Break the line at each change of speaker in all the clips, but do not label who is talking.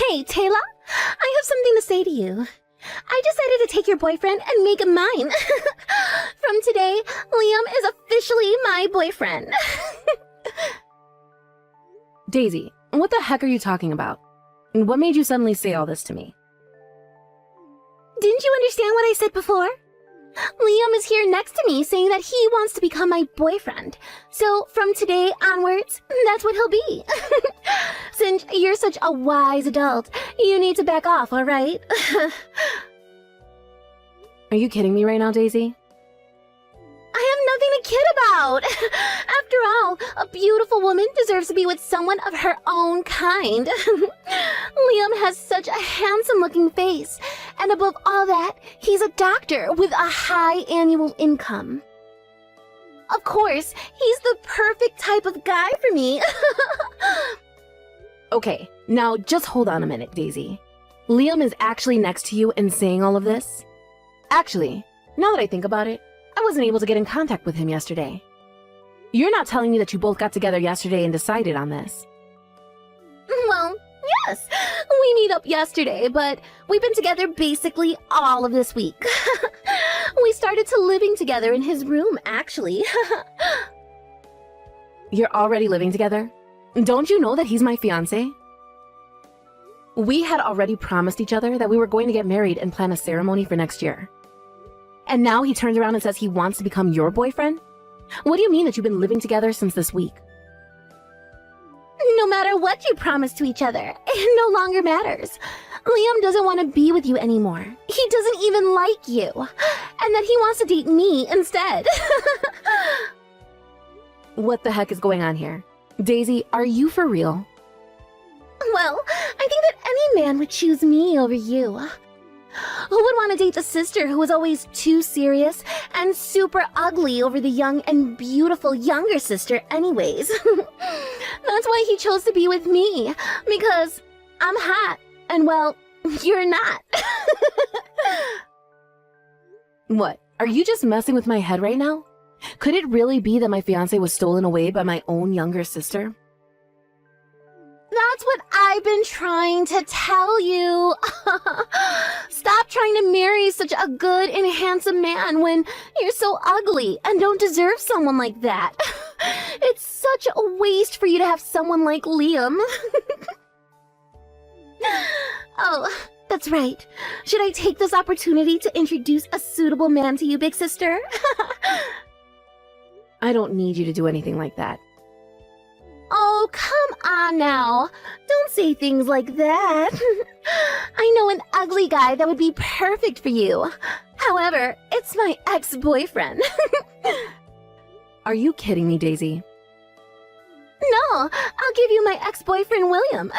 Hey, Taylor, I have something to say to you. I decided to take your boyfriend and make him mine. From today, Liam is officially my boyfriend.
Daisy, what the heck are you talking about? What made you suddenly say all this to me?
Didn't you understand what I said before? Liam is here next to me saying that he wants to become my boyfriend. So from today onwards, that's what he'll be. Since you're such a wise adult, you need to back off, all right?
Are you kidding me right now, Daisy?
I have nothing to kid about. After all, a beautiful woman deserves to be with someone of her own kind. Liam has such a handsome-looking face, and above all that, he's a doctor with a high annual income. Of course, he's the perfect type of guy for me.
Okay, now just hold on a minute, Daisy. Liam is actually next to you and saying all of this? Actually, now that I think about it, I wasn't able to get in contact with him yesterday. You're not telling me that you both got together yesterday and decided on this.
Well, yes, we meet up yesterday, but we've been together basically all of this week. We started to living together in his room, actually.
You're already living together? Don't you know that he's my fiancé? We had already promised each other that we were going to get married and plan a ceremony for next year. And now he turns around and says he wants to become your boyfriend? What do you mean that you've been living together since this week?
No matter what you promise to each other, it no longer matters. Liam doesn't want to be with you anymore. He doesn't even like you. And that he wants to date me instead.
What the heck is going on here? Daisy, are you for real?
Well, I think that any man would choose me over you. Who would want to date the sister who was always too serious and super ugly over the young and beautiful younger sister anyways? That's why he chose to be with me, because I'm hot, and well, you're not.
What, are you just messing with my head right now? Could it really be that my fiancé was stolen away by my own younger sister?
That's what I've been trying to tell you. Stop trying to marry such a good and handsome man when you're so ugly and don't deserve someone like that. It's such a waste for you to have someone like Liam. Oh, that's right. Should I take this opportunity to introduce a suitable man to you, big sister?
I don't need you to do anything like that.
Oh, come on now. Don't say things like that. I know an ugly guy that would be perfect for you. However, it's my ex-boyfriend.
Are you kidding me, Daisy?
No, I'll give you my ex-boyfriend, William.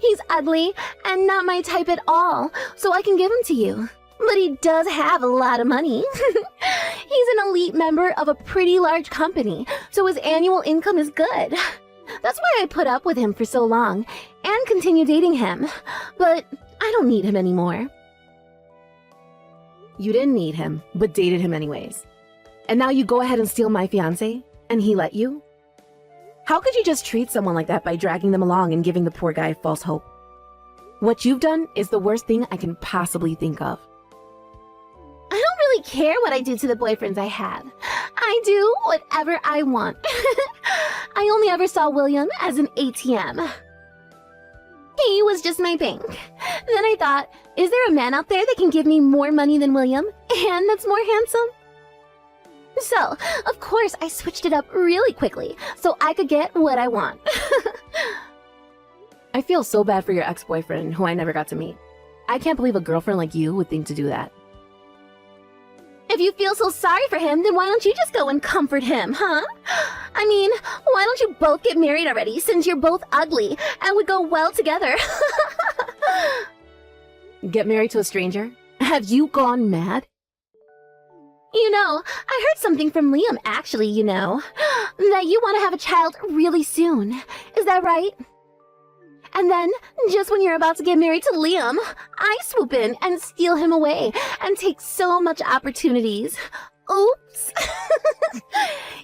He's ugly and not my type at all, so I can give him to you. But he does have a lot of money. He's an elite member of a pretty large company, so his annual income is good. That's why I put up with him for so long and continue dating him. But I don't need him anymore.
You didn't need him, but dated him anyways. And now you go ahead and steal my fiancé, and he let you? How could you just treat someone like that by dragging them along and giving the poor guy false hope? What you've done is the worst thing I can possibly think of.
I don't really care what I do to the boyfriends I have. I do whatever I want. I only ever saw William as an ATM. He was just my bank. Then I thought, is there a man out there that can give me more money than William and that's more handsome? So, of course, I switched it up really quickly so I could get what I want.
I feel so bad for your ex-boyfriend, who I never got to meet. I can't believe a girlfriend like you would think to do that.
If you feel so sorry for him, then why don't you just go and comfort him, huh? I mean, why don't you both get married already, since you're both ugly and would go well together?
Get married to a stranger? Have you gone mad?
You know, I heard something from Liam, actually, that you want to have a child really soon. Is that right? And then, just when you're about to get married to Liam, I swoop in and steal him away and take so much opportunities. Oops.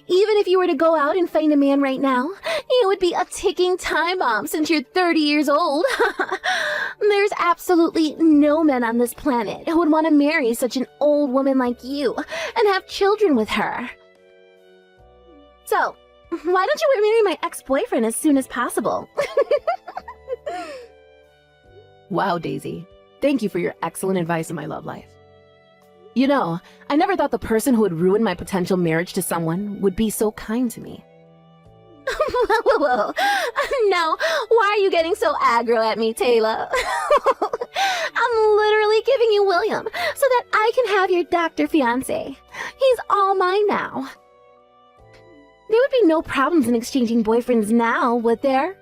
Even if you were to go out and find a man right now, it would be a ticking time bomb since you're 30 years old. There's absolutely no men on this planet who would want to marry such an old woman like you and have children with her. So, why don't you marry my ex-boyfriend as soon as possible?
Wow, Daisy. Thank you for your excellent advice in my love life. You know, I never thought the person who would ruin my potential marriage to someone would be so kind to me.
Whoa. Now, why are you getting so aggro at me, Taylor? I'm literally giving you William so that I can have your doctor fiancé. He's all mine now. There would be no problems in exchanging boyfriends now, would there?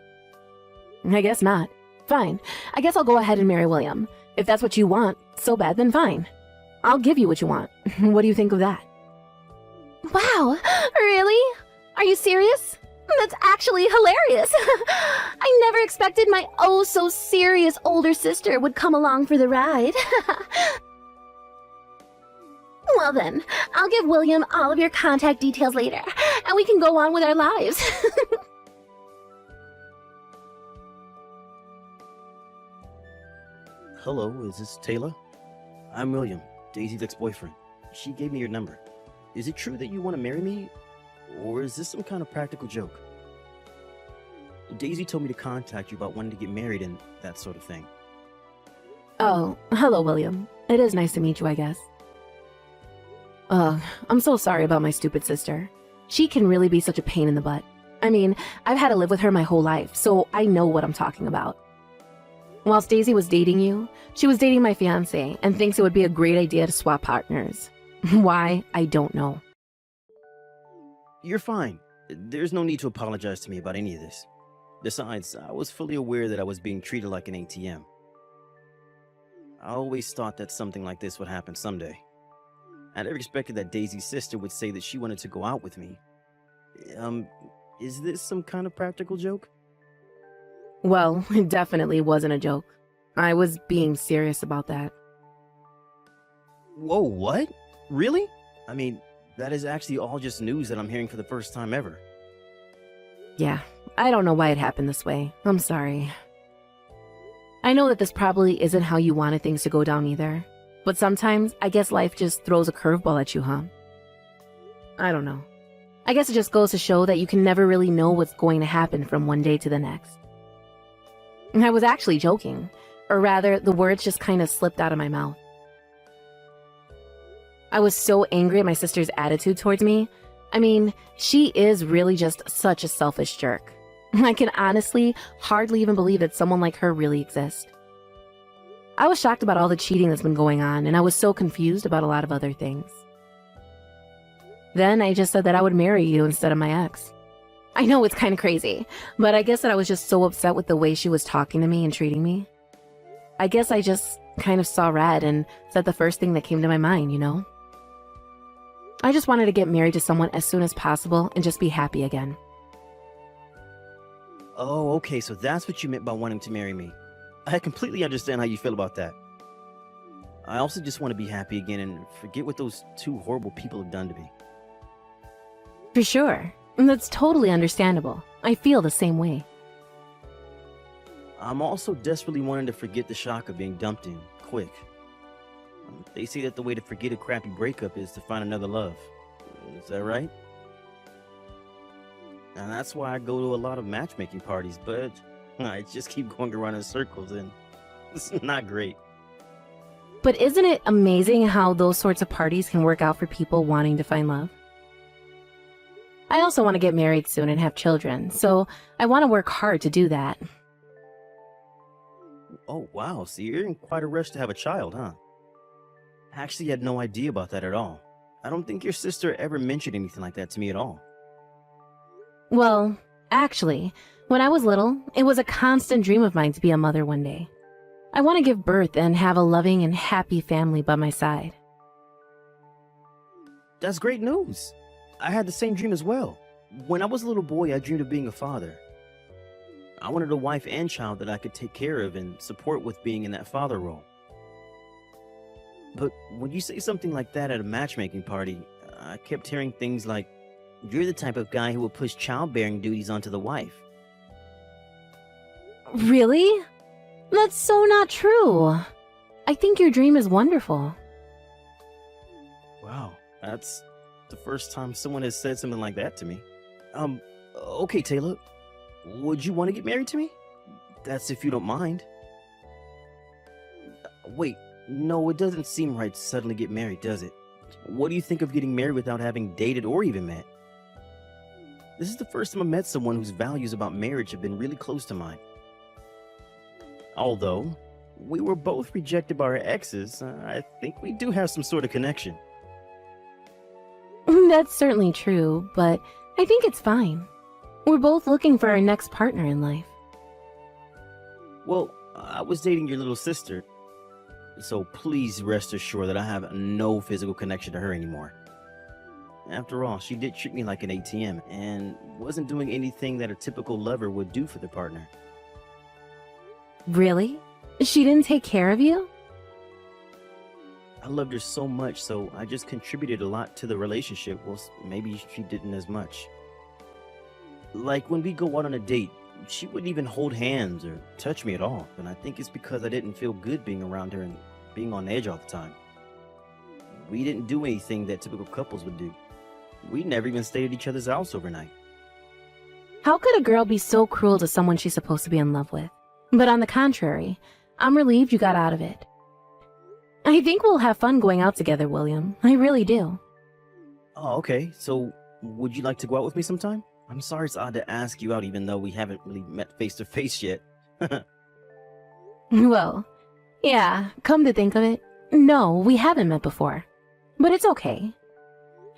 I guess not. Fine. I guess I'll go ahead and marry William. If that's what you want so bad, then fine. I'll give you what you want. What do you think of that?
Wow, really? Are you serious? That's actually hilarious. I never expected my oh-so-serious older sister would come along for the ride. Well then, I'll give William all of your contact details later, and we can go on with our lives.
Hello, is this Taylor? I'm William, Daisy's ex-boyfriend. She gave me your number. Is it true that you want to marry me? Or is this some kind of practical joke? Daisy told me to contact you about wanting to get married and that sort of thing.
Oh, hello, William. It is nice to meet you, I guess. I'm so sorry about my stupid sister. She can really be such a pain in the butt. I mean, I've had to live with her my whole life, so I know what I'm talking about. Whilst Daisy was dating you, she was dating my fiancé and thinks it would be a great idea to swap partners. Why, I don't know.
You're fine. There's no need to apologize to me about any of this. Besides, I was fully aware that I was being treated like an ATM. I always thought that something like this would happen someday. I never expected that Daisy's sister would say that she wanted to go out with me. Is this some kind of practical joke?
Well, it definitely wasn't a joke. I was being serious about that.
Whoa, what? Really? I mean, that is actually all just news that I'm hearing for the first time ever.
Yeah, I don't know why it happened this way. I'm sorry. I know that this probably isn't how you wanted things to go down either. But sometimes, I guess life just throws a curveball at you, huh? I don't know. I guess it just goes to show that you can never really know what's going to happen from one day to the next. I was actually joking. Or rather, the words just kind of slipped out of my mouth. I was so angry at my sister's attitude towards me. I mean, she is really just such a selfish jerk. I can honestly hardly even believe that someone like her really exists. I was shocked about all the cheating that's been going on, and I was so confused about a lot of other things. Then I just said that I would marry you instead of my ex. I know it's kind of crazy, but I guess that I was just so upset with the way she was talking to me and treating me. I guess I just kind of saw red and said the first thing that came to my mind, you know? I just wanted to get married to someone as soon as possible and just be happy again.
Oh, okay, so that's what you meant by wanting to marry me. I completely understand how you feel about that. I also just want to be happy again and forget what those two horrible people have done to me.
For sure. That's totally understandable. I feel the same way.
I'm also desperately wanting to forget the shock of being dumped in quick. They say that the way to forget a crappy breakup is to find another love. Is that right? And that's why I go to a lot of matchmaking parties, but I just keep going around in circles and it's not great.
But isn't it amazing how those sorts of parties can work out for people wanting to find love? I also want to get married soon and have children, so I want to work hard to do that.
Oh, wow. So you're in quite a rush to have a child, huh? I actually had no idea about that at all. I don't think your sister ever mentioned anything like that to me at all.
Well, actually, when I was little, it was a constant dream of mine to be a mother one day. I want to give birth and have a loving and happy family by my side.
That's great news. I had the same dream as well. When I was a little boy, I dreamed of being a father. I wanted a wife and child that I could take care of and support with being in that father role. But when you say something like that at a matchmaking party, I kept hearing things like, "You're the type of guy who will push childbearing duties onto the wife."
Really? That's so not true. I think your dream is wonderful.
Wow, that's the first time someone has said something like that to me. Okay, Taylor, would you want to get married to me? That's if you don't mind. Wait, no, it doesn't seem right to suddenly get married, does it? What do you think of getting married without having dated or even met? This is the first time I met someone whose values about marriage have been really close to mine. Although we were both rejected by our exes, I think we do have some sort of connection.
That's certainly true, but I think it's fine. We're both looking for our next partner in life.
Well, I was dating your little sister, so please rest assured that I have no physical connection to her anymore. After all, she did treat me like an ATM and wasn't doing anything that a typical lover would do for their partner.
Really? She didn't take care of you?
I loved her so much, so I just contributed a lot to the relationship. Well, maybe she didn't as much. Like when we go out on a date, she wouldn't even hold hands or touch me at all. And I think it's because I didn't feel good being around her and being on edge all the time. We didn't do anything that typical couples would do. We never even stayed at each other's house overnight.
How could a girl be so cruel to someone she's supposed to be in love with? But on the contrary, I'm relieved you got out of it. I think we'll have fun going out together, William. I really do.
Oh, okay. So, would you like to go out with me sometime? I'm sorry it's odd to ask you out even though we haven't really met face to face yet.
Well, yeah, come to think of it, no, we haven't met before. But it's okay.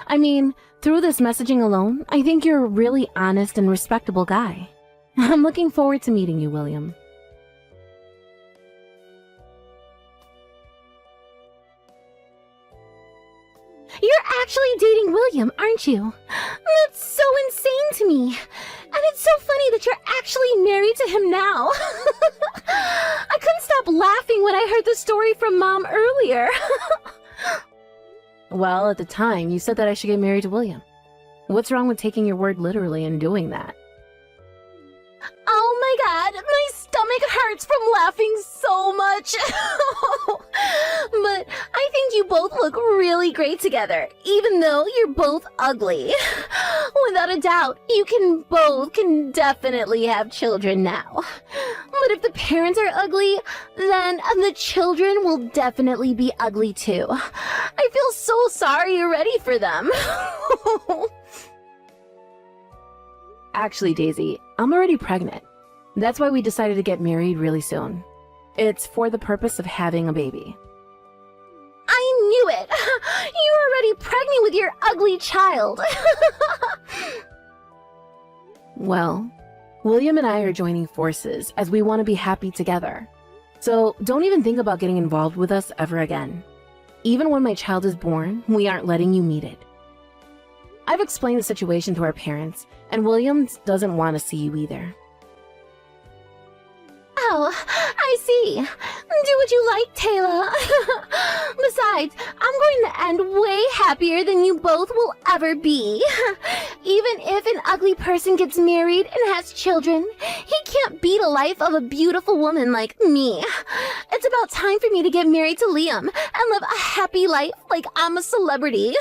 I mean, through this messaging alone, I think you're a really honest and respectable guy. I'm looking forward to meeting you, William.
You're actually dating William, aren't you? That's so insane to me. And it's so funny that you're actually married to him now. I couldn't stop laughing when I heard the story from Mom earlier.
Well, at the time, you said that I should get married to William. What's wrong with taking your word literally and doing that?
Oh my god, my stomach hurts from laughing so much. But I think you both look really great together, even though you're both ugly. Without a doubt, you can definitely have children now. But if the parents are ugly, then the children will definitely be ugly too. I feel so sorry already for them.
Actually, Daisy, I'm already pregnant. That's why we decided to get married really soon. It's for the purpose of having a baby.
I knew it! You're already pregnant with your ugly child!
Well, William and I are joining forces as we want to be happy together. So don't even think about getting involved with us ever again. Even when my child is born, we aren't letting you meet it. I've explained the situation to our parents, and Williams doesn't want to see you either.
Oh, I see. Do what you like, Taylor. Besides, I'm going to end way happier than you both will ever be. Even if an ugly person gets married and has children, he can't beat a life of a beautiful woman like me. It's about time for me to get married to Liam and live a happy life like I'm a celebrity.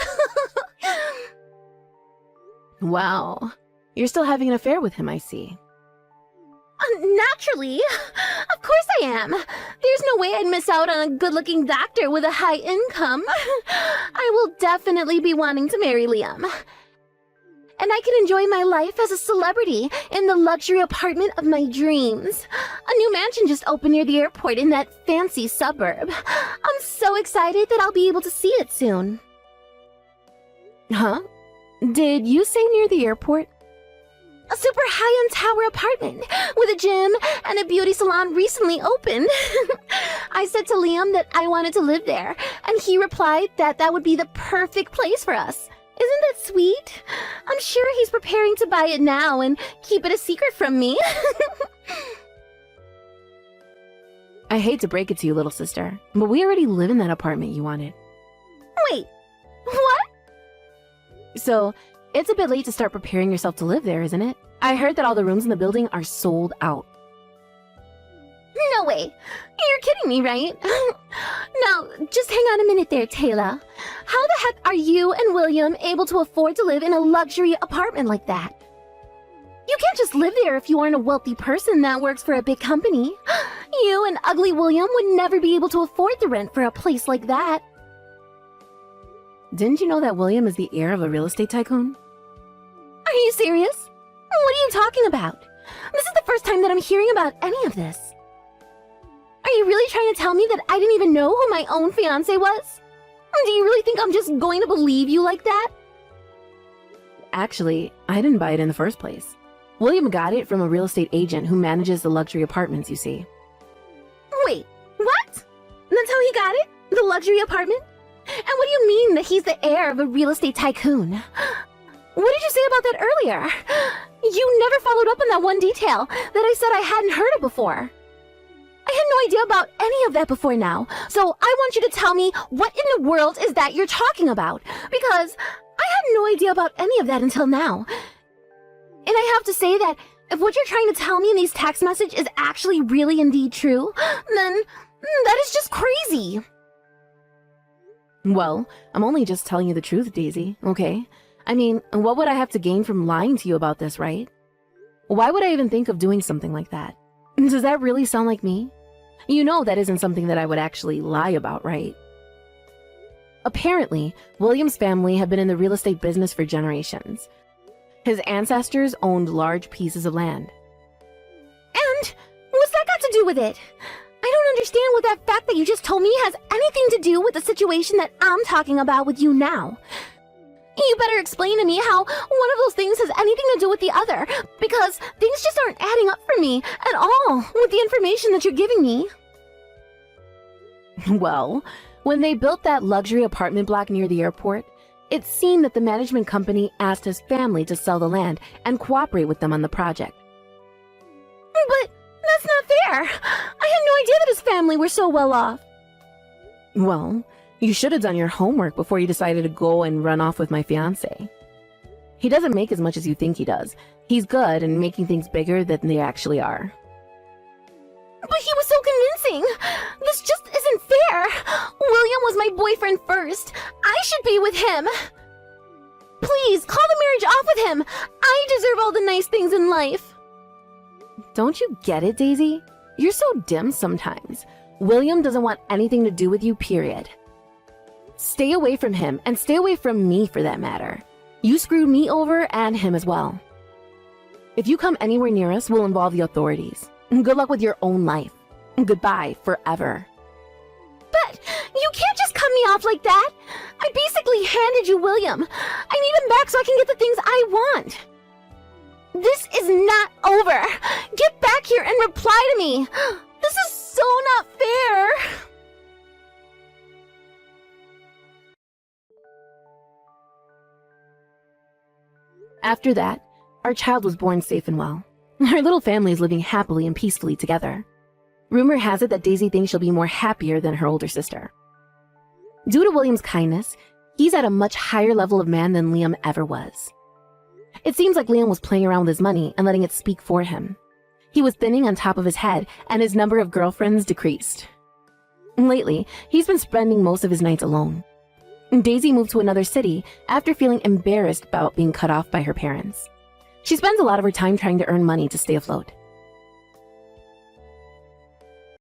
Wow, you're still having an affair with him, I see.
Naturally. Of course I am. There's no way I'd miss out on a good-looking doctor with a high income. I will definitely be wanting to marry Liam. And I can enjoy my life as a celebrity in the luxury apartment of my dreams. A new mansion just opened near the airport in that fancy suburb. I'm so excited that I'll be able to see it soon.
Huh? Did you say near the airport?
A super high-end tower apartment with a gym and a beauty salon recently opened. I said to Liam that I wanted to live there, and he replied that that would be the perfect place for us. Isn't that sweet? I'm sure he's preparing to buy it now and keep it a secret from me.
I hate to break it to you, little sister, but we already live in that apartment you wanted.
Wait, what?
So, it's a bit late to start preparing yourself to live there, isn't it? I heard that all the rooms in the building are sold out.
No way. You're kidding me, right? Now, just hang on a minute there, Taylor. How the heck are you and William able to afford to live in a luxury apartment like that? You can't just live there if you aren't a wealthy person that works for a big company. You and ugly William would never be able to afford the rent for a place like that.
Didn't you know that William is the heir of a real estate tycoon?
Are you serious? What are you talking about? This is the first time that I'm hearing about any of this. Are you really trying to tell me that I didn't even know who my own fiancé was? Do you really think I'm just going to believe you like that?
Actually, I didn't buy it in the first place. William got it from a real estate agent who manages the luxury apartments, you see.
Wait, what? That's how he got it? The luxury apartment? And what do you mean that he's the heir of a real estate tycoon? What did you say about that earlier? You never followed up on that one detail that I said I hadn't heard of before. I had no idea about any of that before now, so I want you to tell me what in the world is that you're talking about, because I had no idea about any of that until now. And I have to say that if what you're trying to tell me in these text messages is actually really indeed true, then that is just crazy.
Well, I'm only just telling you the truth, Daisy, okay? I mean, what would I have to gain from lying to you about this, right? Why would I even think of doing something like that? Does that really sound like me? You know that isn't something that I would actually lie about, right? Apparently, William's family have been in the real estate business for generations. His ancestors owned large pieces of land.
And what's that got to do with it? I don't understand what that fact that you just told me has anything to do with the situation that I'm talking about with you now. You better explain to me how one of those things has anything to do with the other, because things just aren't adding up for me at all with the information that you're giving me.
Well, when they built that luxury apartment block near the airport, it seemed that the management company asked his family to sell the land and cooperate with them on the project.
But that's not fair. I had no idea that his family were so well off.
Well, you should have done your homework before you decided to go and run off with my fiancé. He doesn't make as much as you think he does. He's good and making things bigger than they actually are.
But he was so convincing. This just isn't fair. William was my boyfriend first. I should be with him. Please, call the marriage off with him. I deserve all the nice things in life.
Don't you get it, Daisy? You're so dim sometimes. William doesn't want anything to do with you, period. Stay away from him, and stay away from me for that matter. You screwed me over and him as well. If you come anywhere near us, we'll involve the authorities. Good luck with your own life. Goodbye forever.
But you can't just cut me off like that. I basically handed you William. I need him back so I can get the things I want. This is not over. Get back here and reply to me. This is so not fair.
After that, our child was born safe and well. Our little family is living happily and peacefully together. Rumor has it that Daisy thinks she'll be more happier than her older sister. Due to William's kindness, he's at a much higher level of man than Liam ever was. It seems like Liam was playing around with his money and letting it speak for him. He was thinning on top of his head, and his number of girlfriends decreased. Lately, he's been spending most of his nights alone. Daisy moved to another city after feeling embarrassed about being cut off by her parents. She spends a lot of her time trying to earn money to stay afloat.